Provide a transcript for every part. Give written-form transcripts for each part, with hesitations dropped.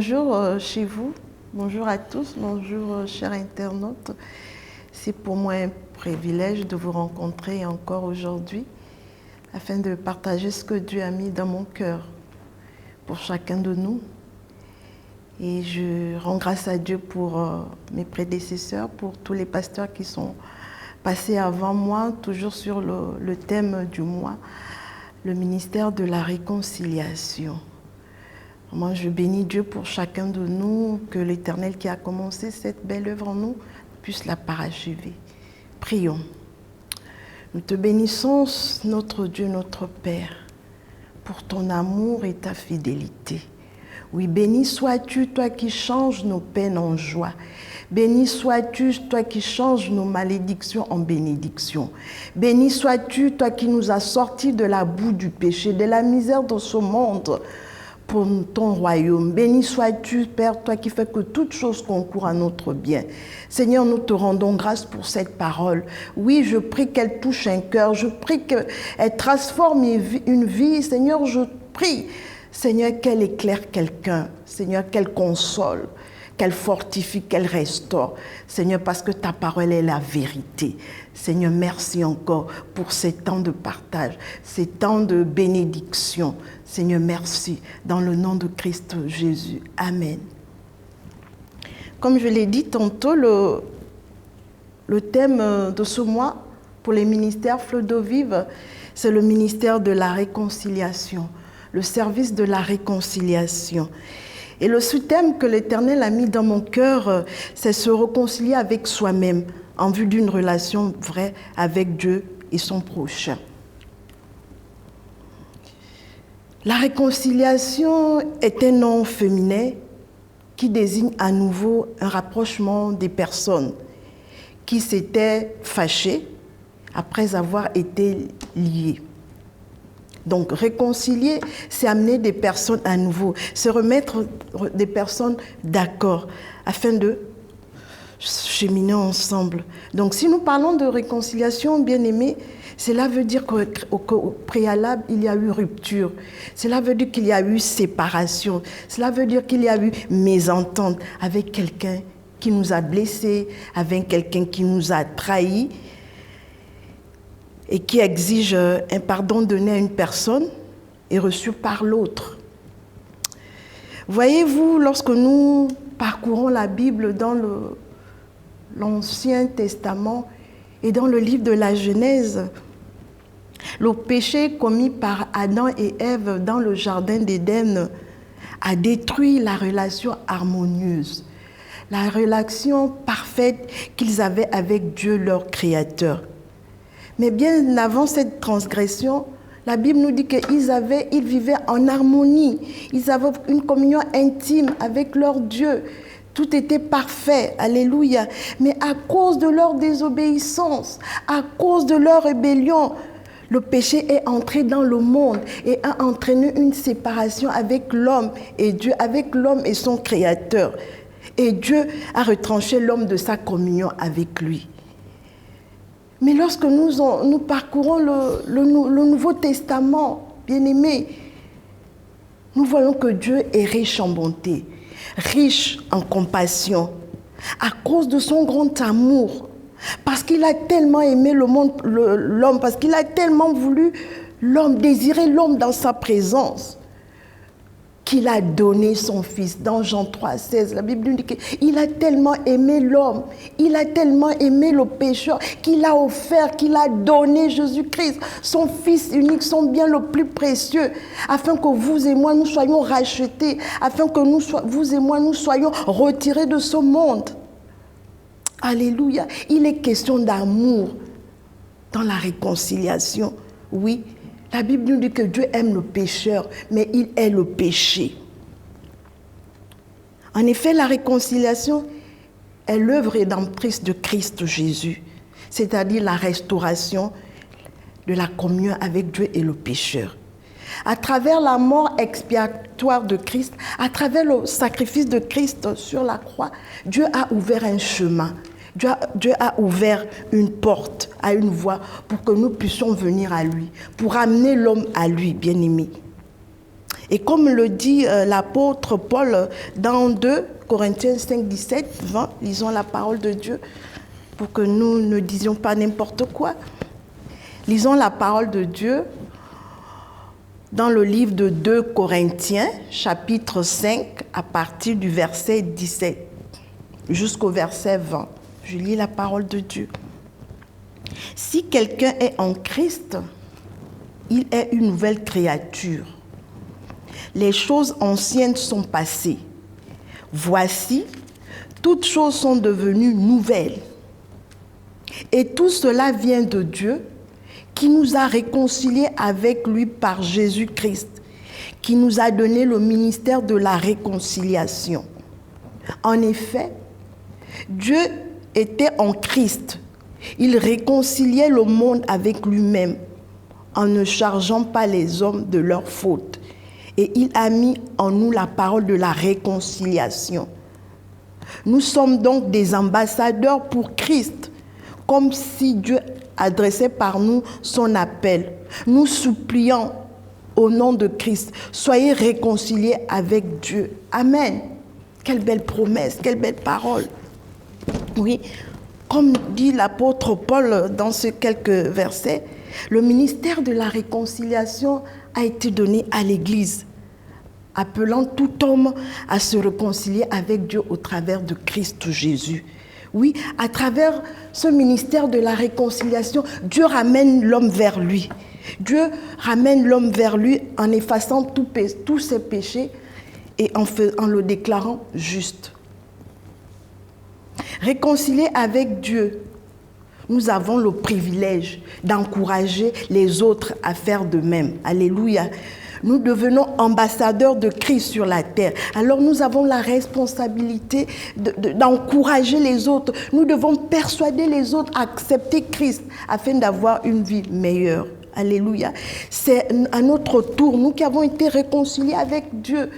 Bonjour chez vous, bonjour à tous, bonjour chers internautes. C'est pour moi un privilège de vous rencontrer encore aujourd'hui afin de partager ce que Dieu a mis dans mon cœur pour chacun de nous. Et je rends grâce à Dieu pour mes prédécesseurs, pour tous les pasteurs qui sont passés avant moi, toujours sur le thème du mois, le ministère de la réconciliation. Moi, je bénis Dieu pour chacun de nous, que l'Éternel qui a commencé cette belle œuvre en nous puisse la parachever. Prions. Nous te bénissons, notre Dieu, notre Père, pour ton amour et ta fidélité. Oui, béni sois-tu, toi qui changes nos peines en joie. Béni sois-tu, toi qui changes nos malédictions en bénédictions. Béni sois-tu, toi qui nous as sortis de la boue du péché, de la misère de ce monde, pour ton royaume. Béni sois-tu, Père, toi qui fais que toute chose concourt à notre bien. Seigneur, nous te rendons grâce pour cette parole. Oui, je prie qu'elle touche un cœur. Je prie qu'elle transforme une vie. Seigneur, je prie, Seigneur, qu'elle éclaire quelqu'un. Seigneur, qu'elle console, qu'elle fortifie, qu'elle restaure. Seigneur, parce que ta parole est la vérité. Seigneur, merci encore pour ces temps de partage, ces temps de bénédiction. Seigneur, merci. Dans le nom de Christ Jésus. Amen. Comme je l'ai dit tantôt, le thème de ce mois pour les ministères Fleu d'eau vive, c'est le ministère de la réconciliation, le service de la réconciliation. Et le sous-thème que l'Éternel a mis dans mon cœur, c'est se réconcilier avec soi-même en vue d'une relation vraie avec Dieu et son prochain. La réconciliation est un nom féminin qui désigne à nouveau un rapprochement des personnes qui s'étaient fâchées après avoir été liées. Donc, réconcilier, c'est amener des personnes à nouveau, c'est remettre des personnes d'accord afin de cheminer ensemble. Donc, si nous parlons de réconciliation, bien-aimés, cela veut dire qu'au préalable, il y a eu rupture. Cela veut dire qu'il y a eu séparation. Cela veut dire qu'il y a eu mésentente avec quelqu'un qui nous a blessés, avec quelqu'un qui nous a trahis, et qui exige un pardon donné à une personne et reçu par l'autre. Voyez-vous, lorsque nous parcourons la Bible dans l'Ancien Testament et dans le livre de la Genèse, le péché commis par Adam et Ève dans le jardin d'Éden a détruit la relation harmonieuse, la relation parfaite qu'ils avaient avec Dieu, leur Créateur. Mais bien avant cette transgression, la Bible nous dit qu'ils vivaient en harmonie. Ils avaient une communion intime avec leur Dieu. Tout était parfait, alléluia. Mais à cause de leur désobéissance, à cause de leur rébellion, le péché est entré dans le monde et a entraîné une séparation avec l'homme et Dieu, avec l'homme et son Créateur. Et Dieu a retranché l'homme de sa communion avec lui. Mais lorsque nous parcourons le Nouveau Testament, bien-aimés, nous voyons que Dieu est riche en bonté, riche en compassion, à cause de son grand amour, parce qu'il a tellement aimé l'homme, parce qu'il a tellement voulu l'homme, désiré l'homme dans sa présence, qu'il a donné son Fils. Dans Jean 3,16, la Bible nous dit qu'il a tellement aimé l'homme, il a tellement aimé le pécheur, qu'il a offert, qu'il a donné Jésus-Christ, son Fils unique, son bien le plus précieux, afin que vous et moi, nous soyons rachetés, afin que vous et moi, nous soyons retirés de ce monde. Alléluia. Il est question d'amour dans la réconciliation, oui. La Bible nous dit que Dieu aime le pécheur, mais il est le péché. En effet, la réconciliation est l'œuvre rédemptrice de Christ Jésus, c'est-à-dire la restauration de la communion avec Dieu et le pécheur. À travers la mort expiatoire de Christ, à travers le sacrifice de Christ sur la croix, Dieu a ouvert un chemin. Dieu a ouvert une porte, à une voie pour que nous puissions venir à lui, pour amener l'homme à lui, bien-aimé. Et comme le dit l'apôtre Paul dans 2 Corinthiens 5, 17, 20, lisons la parole de Dieu pour que nous ne disions pas n'importe quoi. Lisons la parole de Dieu dans le livre de 2 Corinthiens, chapitre 5, à partir du verset 17 jusqu'au verset 20. Je lis la parole de Dieu. Si quelqu'un est en Christ, il est une nouvelle créature. Les choses anciennes sont passées. Voici, toutes choses sont devenues nouvelles. Et tout cela vient de Dieu, qui nous a réconciliés avec lui par Jésus-Christ, qui nous a donné le ministère de la réconciliation. En effet, Dieu était en Christ. Il réconciliait le monde avec lui-même en ne chargeant pas les hommes de leurs fautes. Et il a mis en nous la parole de la réconciliation. Nous sommes donc des ambassadeurs pour Christ, comme si Dieu adressait par nous son appel. Nous supplions au nom de Christ, soyez réconciliés avec Dieu. Amen. Quelle belle promesse, quelle belle parole. Oui, comme dit l'apôtre Paul dans ces quelques versets, le ministère de la réconciliation a été donné à l'Église, appelant tout homme à se réconcilier avec Dieu au travers de Christ Jésus. Oui, à travers ce ministère de la réconciliation, Dieu ramène l'homme vers lui. Dieu ramène l'homme vers lui en effaçant tous ses péchés et en le déclarant juste. Réconcilier avec Dieu, nous avons le privilège d'encourager les autres à faire de même. Alléluia. Nous devenons ambassadeurs de Christ sur la terre. Alors nous avons la responsabilité d'encourager les autres. Nous devons persuader les autres à accepter Christ afin d'avoir une vie meilleure. Alléluia. C'est à notre tour, nous qui avons été réconciliés avec Dieu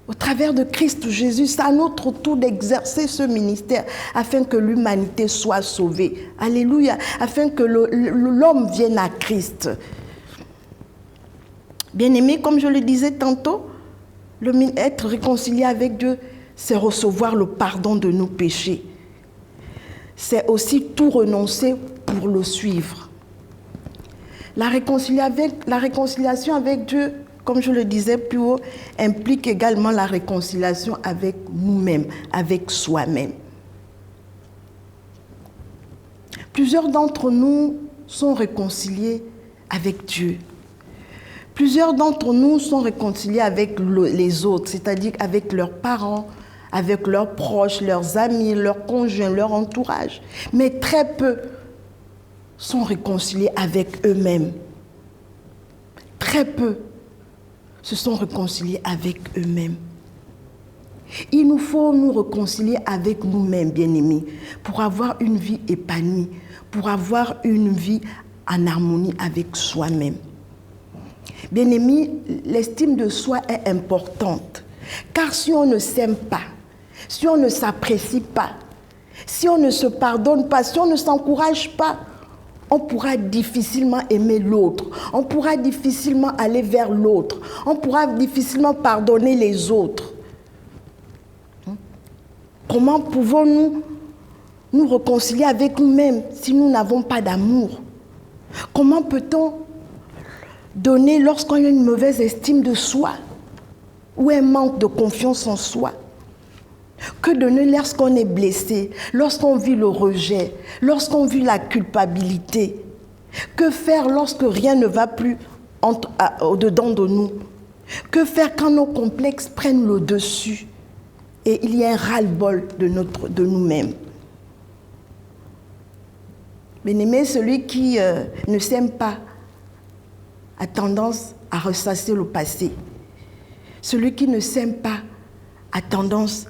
au travers de Christ Jésus, c'est à notre tour d'exercer ce ministère afin que l'humanité soit sauvée. Alléluia. Afin que l'homme vienne à Christ. Bien-aimés, comme je le disais tantôt, être réconcilié avec Dieu, c'est recevoir le pardon de nos péchés. C'est aussi tout renoncer pour le suivre. La réconciliation avec Dieu, comme je le disais plus haut, implique également la réconciliation avec nous-mêmes, avec soi-même. Plusieurs d'entre nous sont réconciliés avec Dieu. Plusieurs d'entre nous sont réconciliés avec les autres, c'est-à-dire avec leurs parents, avec leurs proches, leurs amis, leurs conjoints, leur entourage. Mais très peu sont réconciliés avec eux-mêmes. Très peu se sont réconciliés avec eux-mêmes. Il nous faut nous réconcilier avec nous-mêmes, bien-aimés, pour avoir une vie épanouie, pour avoir une vie en harmonie avec soi-même. Bien-aimés, l'estime de soi est importante, car si on ne s'aime pas, si on ne s'apprécie pas, si on ne se pardonne pas, si on ne s'encourage pas, on pourra difficilement aimer l'autre, on pourra difficilement aller vers l'autre, on pourra difficilement pardonner les autres. Comment pouvons-nous nous réconcilier avec nous-mêmes si nous n'avons pas d'amour? Comment peut-on donner lorsqu'on a une mauvaise estime de soi ou un manque de confiance en soi? Que donner lorsqu'on est blessé, lorsqu'on vit le rejet, lorsqu'on vit la culpabilité? Que faire lorsque rien ne va plus au-dedans de nous? Que faire quand nos complexes prennent le dessus et il y a un ras-le-bol de nous-mêmes? Bien-aimé, celui qui ne s'aime pas a tendance à ressasser le passé. Celui qui ne s'aime pas a tendance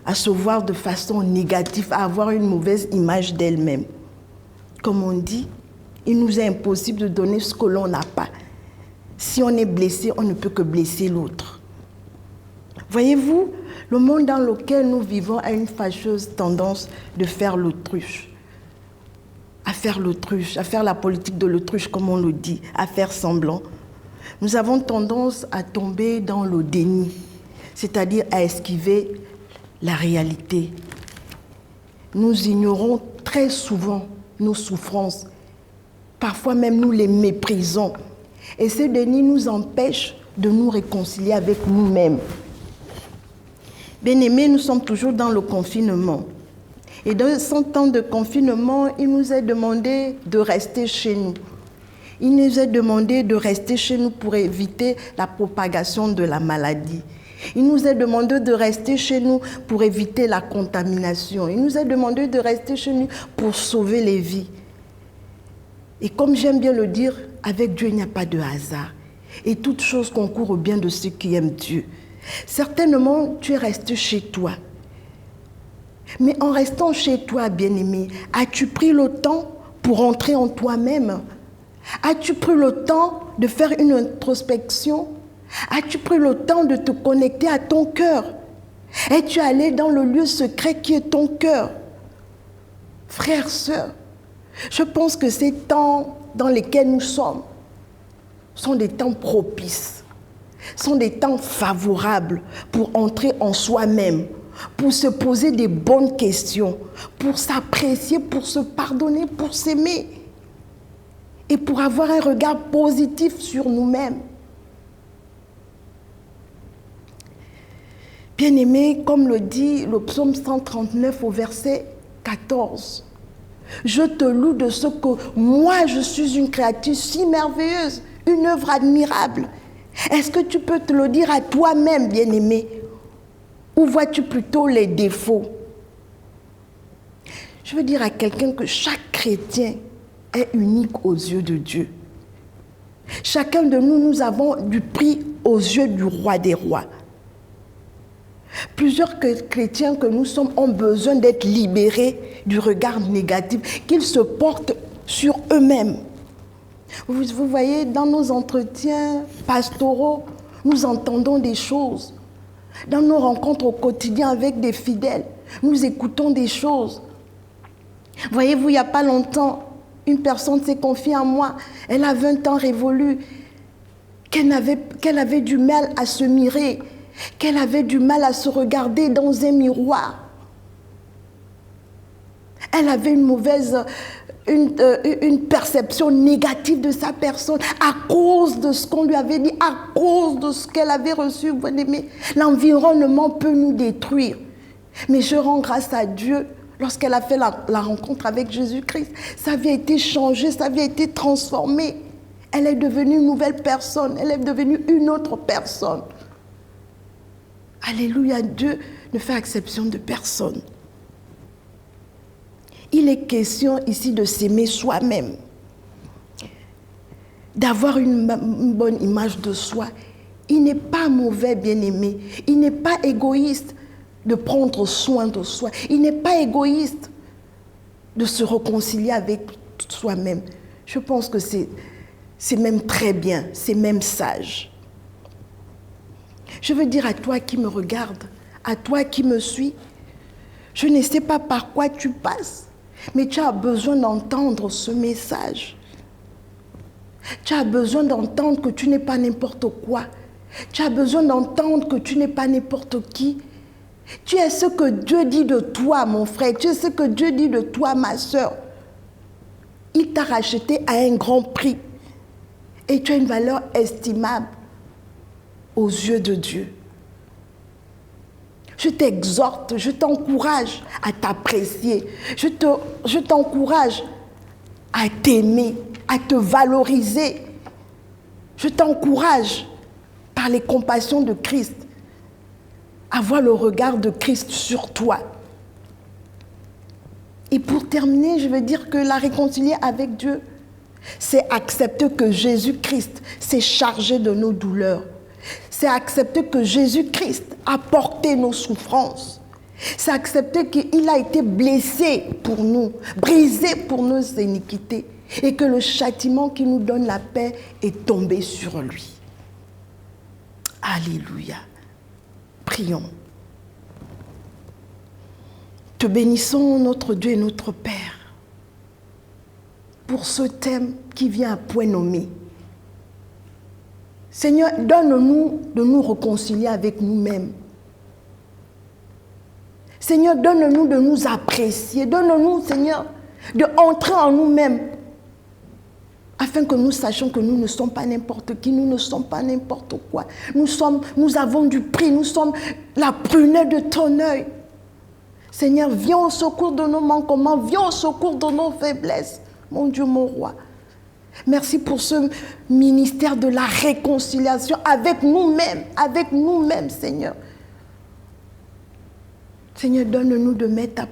à se voir de façon négative, à avoir une mauvaise image d'elle-même. Comme on dit, il nous est impossible de donner ce que l'on n'a pas. Si on est blessé, on ne peut que blesser l'autre. Voyez-vous, le monde dans lequel nous vivons a une fâcheuse tendance de faire l'autruche. À faire l'autruche, à faire la politique de l'autruche, comme on le dit, à faire semblant. Nous avons tendance à tomber dans le déni, c'est-à-dire à esquiver la réalité. Nous ignorons très souvent nos souffrances. Parfois même nous les méprisons. Et ce déni nous empêche de nous réconcilier avec nous-mêmes. Bien-aimés, nous sommes toujours dans le confinement. Et dans ce temps de confinement, il nous est demandé de rester chez nous. Il nous est demandé de rester chez nous pour éviter la propagation de la maladie. Il nous est demandé de rester chez nous pour éviter la contamination. Il nous est demandé de rester chez nous pour sauver les vies. Et comme j'aime bien le dire, avec Dieu, il n'y a pas de hasard. Et toute chose concourt au bien de ceux qui aiment Dieu. Certainement, tu es resté chez toi. Mais en restant chez toi, bien-aimé, as-tu pris le temps pour entrer en toi-même? As-tu pris le temps de faire une introspection? As-tu pris le temps de te connecter à ton cœur? Es-tu allé dans le lieu secret qui est ton cœur? Frères, sœurs, je pense que ces temps dans lesquels nous sommes sont des temps propices, sont des temps favorables pour entrer en soi-même, pour se poser des bonnes questions, pour s'apprécier, pour se pardonner, pour s'aimer et pour avoir un regard positif sur nous-mêmes. Bien-aimés, comme le dit le psaume 139 au verset 14, « Je te loue de ce que moi je suis une créature si merveilleuse, une œuvre admirable. » Est-ce que tu peux te le dire à toi-même, bien-aimé? Ou vois-tu plutôt les défauts? Je veux dire à quelqu'un que chaque chrétien est unique aux yeux de Dieu. Chacun de nous, nous avons du prix aux yeux du roi des rois. Plusieurs chrétiens que nous sommes ont besoin d'être libérés du regard négatif qu'ils se portent sur eux-mêmes. Vous voyez, dans nos entretiens pastoraux, nous entendons des choses. Dans nos rencontres au quotidien avec des fidèles, nous écoutons des choses. Voyez-vous, il n'y a pas longtemps, une personne s'est confiée à moi. Elle a 20 ans révolu, qu'elle avait du mal à se mirer, qu'elle avait du mal à se regarder dans un miroir. Elle avait une perception négative de sa personne à cause de ce qu'on lui avait dit, à cause de ce qu'elle avait reçu. Mais l'environnement peut nous détruire. Mais je rends grâce à Dieu. Lorsqu'elle a fait la rencontre avec Jésus-Christ, sa vie a été changée, sa vie a été transformée. Elle est devenue une nouvelle personne, elle est devenue une autre personne. Alléluia, Dieu ne fait exception de personne. Il est question ici de s'aimer soi-même, d'avoir une bonne image de soi. Il n'est pas mauvais, bien-aimé. Il n'est pas égoïste de prendre soin de soi. Il n'est pas égoïste de se réconcilier avec soi-même. Je pense que c'est même très bien, c'est même sage. Je veux dire à toi qui me regarde, à toi qui me suis, je ne sais pas par quoi tu passes, mais tu as besoin d'entendre ce message. Tu as besoin d'entendre que tu n'es pas n'importe quoi. Tu as besoin d'entendre que tu n'es pas n'importe qui. Tu es ce que Dieu dit de toi, mon frère. Tu es ce que Dieu dit de toi, ma soeur. Il t'a racheté à un grand prix. Et tu as une valeur estimable aux yeux de Dieu. Je t'exhorte, je t'encourage à t'apprécier. Je t'encourage à t'aimer, à te valoriser. Je t'encourage par les compassions de Christ à voir le regard de Christ sur toi. Et pour terminer, je veux dire que la réconcilier avec Dieu, c'est accepter que Jésus-Christ s'est chargé de nos douleurs. C'est accepter que Jésus-Christ a porté nos souffrances. C'est accepter qu'il a été blessé pour nous, brisé pour nos iniquités, et que le châtiment qui nous donne la paix est tombé sur lui. Alléluia. Prions. Te bénissons, notre Dieu et notre Père, pour ce thème qui vient à point nommé. Seigneur, donne-nous de nous réconcilier avec nous-mêmes. Seigneur, donne-nous de nous apprécier. Donne-nous, Seigneur, de entrer en nous-mêmes afin que nous sachions que nous ne sommes pas n'importe qui, nous ne sommes pas n'importe quoi. Nous avons du prix, nous sommes la prunelle de ton œil. Seigneur, viens au secours de nos manquements, viens au secours de nos faiblesses. Mon Dieu, mon roi. Merci pour ce ministère de la réconciliation avec nous-mêmes, Seigneur. Seigneur, donne-nous de mettre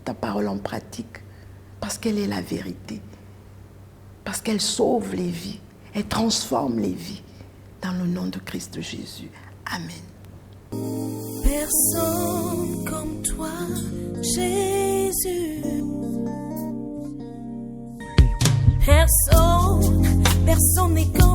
ta parole en pratique, parce qu'elle est la vérité, parce qu'elle sauve les vies, elle transforme les vies, dans le nom de Christ Jésus. Amen. Personne comme toi, Jésus. Personne n'est comme